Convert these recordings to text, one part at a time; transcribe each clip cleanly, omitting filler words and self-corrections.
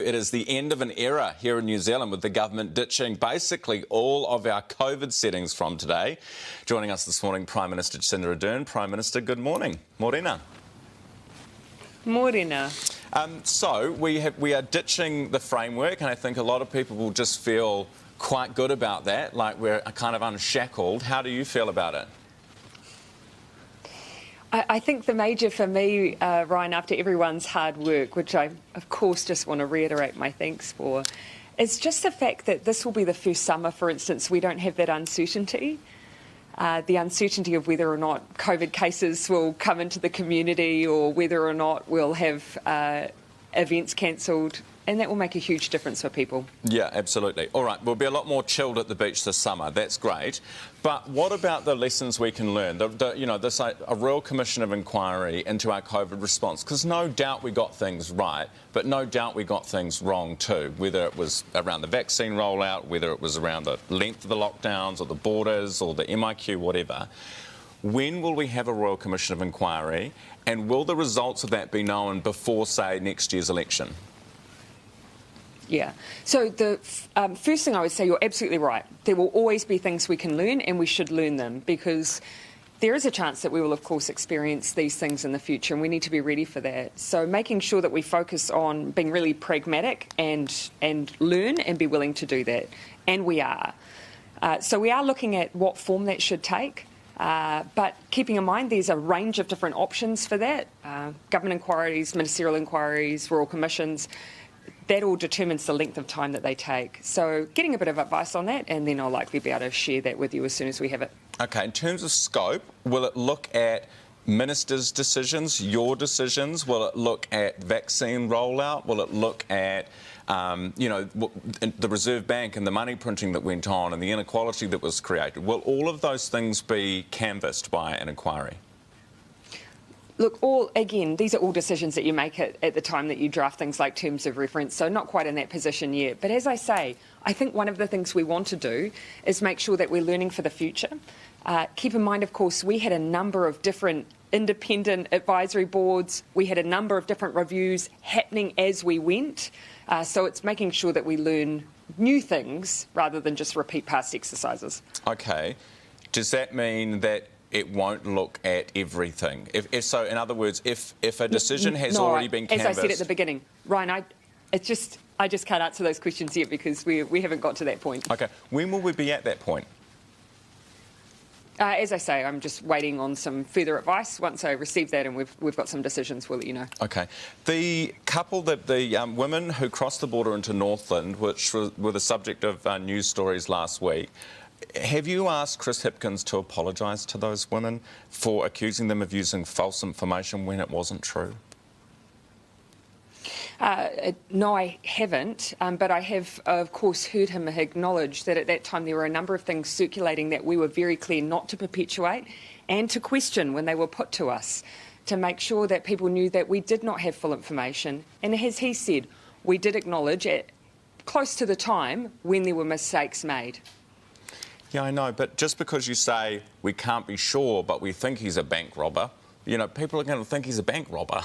It is the end of an era here in New Zealand with the government ditching basically all of our COVID settings from today. Joining us this morning, Prime Minister Jacinda Ardern. Prime Minister, good morning. Morena. Morena. So we are ditching the framework, and I think a lot of people will just feel quite good about that, like we're kind of unshackled. How do you feel about it? I think the major for me, Ryan, after everyone's hard work, which I, of course, just want to reiterate my thanks for, is just the fact that this will be the first summer, for instance, we don't have that uncertainty. The uncertainty of whether or not COVID cases will come into the community or whether or not we'll have events cancelled. And that will make a huge difference for people. Yeah, absolutely. All right, we'll be a lot more chilled at the beach this summer. That's great. But what about the lessons we can learn? A real commission of inquiry into our COVID response, because no doubt we got things right, but no doubt we got things wrong too, whether it was around the vaccine rollout, whether it was around the length of the lockdowns or the borders or the MIQ, whatever. When will we have a Royal Commission of Inquiry, and will the results of that be known before, say, next year's election? Yeah. So the first thing I would say, you're absolutely right. There will always be things we can learn, and we should learn them, because there is a chance that we will, of course, experience these things in the future, and we need to be ready for that. So making sure that we focus on being really pragmatic and learn and be willing to do that. And we are. So we are looking at what form that should take. But keeping in mind there's a range of different options for that. Government inquiries, ministerial inquiries, royal commissions. That all determines the length of time that they take. So getting a bit of advice on that, and then I'll likely be able to share that with you as soon as we have it. OK, in terms of scope, will it look at ministers' decisions, your decisions? Will it look at vaccine rollout? Will it look at, the Reserve Bank and the money printing that went on and the inequality that was created? Will all of those things be canvassed by an inquiry? Look, again, these are all decisions that you make at the time that you draft things like terms of reference, so not quite in that position yet. But as I say, I think one of the things we want to do is make sure that we're learning for the future. Keep in mind, of course, we had a number of different independent advisory boards. We had a number of different reviews happening as we went. So it's making sure that we learn new things rather than just repeat past exercises. OK. Does that mean that it won't look at everything? If so, in other words, if a decision has already been canvassed... As I said at the beginning, Ryan, I just can't answer those questions yet because we haven't got to that point. OK. When will we be at that point? As I say, I'm just waiting on some further advice. Once I receive that and we've got some decisions, we'll let you know. OK. The couple, the women who crossed the border into Northland, which were the subject of news stories last week, have you asked Chris Hipkins to apologise to those women for accusing them of using false information when it wasn't true? No, I haven't, but I have, of course, heard him acknowledge that at that time there were a number of things circulating that we were very clear not to perpetuate and to question when they were put to us, to make sure that people knew that we did not have full information. And as he said, we did acknowledge at close to the time when there were mistakes made. Yeah, I know, but just because you say we can't be sure, but we think he's a bank robber, people are going to think he's a bank robber.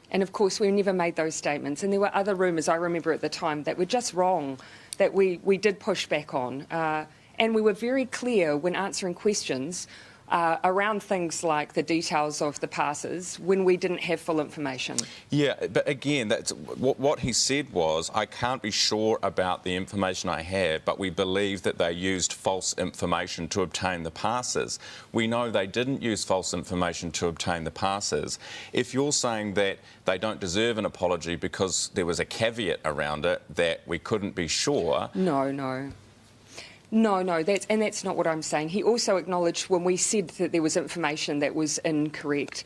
And of course, we never made those statements. And there were other rumours, I remember at the time, that were just wrong, that we did push back on. And we were very clear when answering questions around things like the details of the passes when we didn't have full information. Yeah, but again, that's what he said was, I can't be sure about the information I have, but we believe that they used false information to obtain the passes. We know they didn't use false information to obtain the passes. If you're saying that they don't deserve an apology because there was a caveat around it that we couldn't be sure... No, that's not what I'm saying. He also acknowledged when we said that there was information that was incorrect.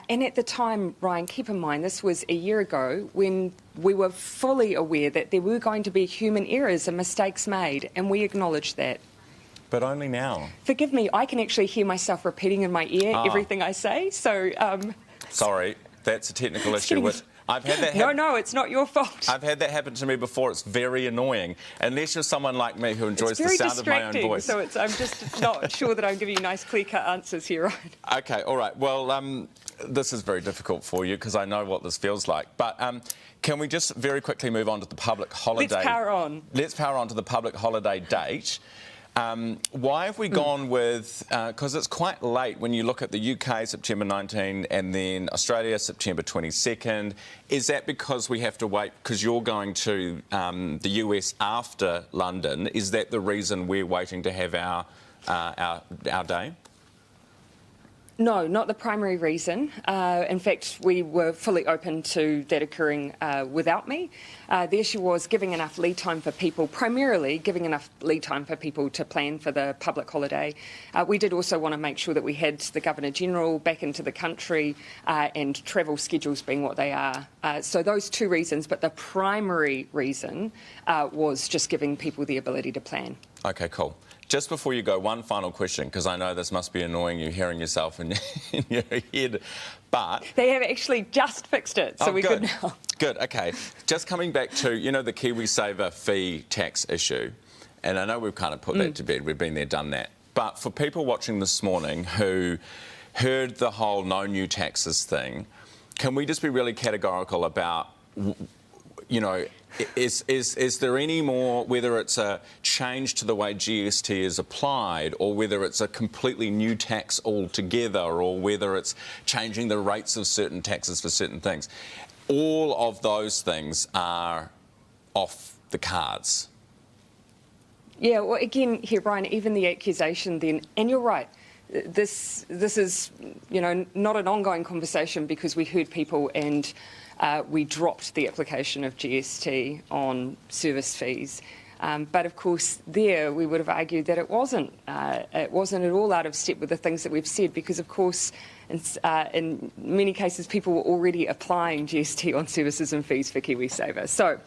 And at the time, Ryan, keep in mind, this was a year ago when we were fully aware that there were going to be human errors and mistakes made, and we acknowledged that. But only now. Forgive me, I can actually hear myself repeating in my ear everything I say, so... Sorry, that's a technical issue I've had that No, it's not your fault. I've had that happen to me before. It's very annoying. Unless you're someone like me who enjoys the sound of my own voice. So I'm just not sure that I'm giving you nice, clear-cut answers here, right? Okay, all right. Well, this is very difficult for you because I know what this feels like. But can we just very quickly move on to the public holiday? Let's power on. Let's power on to the public holiday date. Why have we gone with, because it's quite late when you look at the UK, September 19, and then Australia, September 22nd. Is that because we have to wait, because you're going to the US after London, is that the reason we're waiting to have our day? No, not the primary reason. In fact, we were fully open to that occurring without me. The issue was giving enough lead time for people, primarily giving enough lead time for people to plan for the public holiday. We did also want to make sure that we had the Governor-General back into the country and travel schedules being what they are. So those two reasons, but the primary reason was just giving people the ability to plan. Okay, cool. Just before you go, one final question, because I know this must be annoying you hearing yourself in your head, but... They have actually just fixed it, so we're good now. Good, OK. Just coming back to, you know, the KiwiSaver fee tax issue, and I know we've kind of put that to bed, we've been there, done that, but for people watching this morning who heard the whole no new taxes thing, can we just be really categorical about, you know, is there any more, whether it's a change to the way GST is applied or whether it's a completely new tax altogether or whether it's changing the rates of certain taxes for certain things, all of those things are off the cards? Yeah, well, again, here, Brian, even the accusation then, and you're right, this is, you know, not an ongoing conversation because we heard people and we dropped the application of GST on service fees. But of course, there we would have argued that it wasn't at all out of step with the things that we've said, because of course, in many cases, people were already applying GST on services and fees for KiwiSaver. So,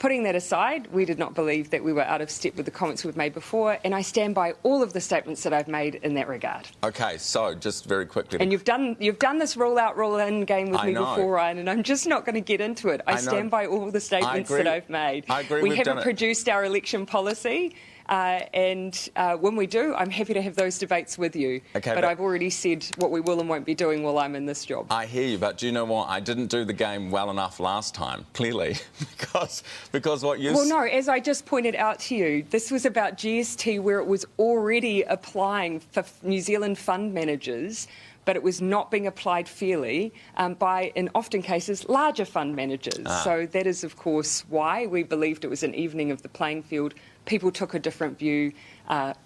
putting that aside, we did not believe that we were out of step with the comments we've made before, and I stand by all of the statements that I've made in that regard. Okay, so just very quickly... And you've done this roll-out, roll-in game with me before, Ryan, and I'm just not going to get into it. I stand by all the statements that I've made. I agree. We haven't produced our election policy. And when we do, I'm happy to have those debates with you. Okay, but I've already said what we will and won't be doing while I'm in this job. I hear you, but do you know what? I didn't do the game well enough last time, clearly, because what you... Well, no, as I just pointed out to you, this was about GST where it was already applying for New Zealand fund managers, but it was not being applied fairly by, in often cases, larger fund managers. So that is, of course, why we believed it was an evening of the playing field. People took a different view.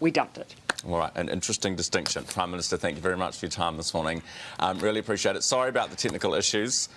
We dumped it. All right, an interesting distinction. Prime Minister, thank you very much for your time this morning. Really appreciate it. Sorry about the technical issues.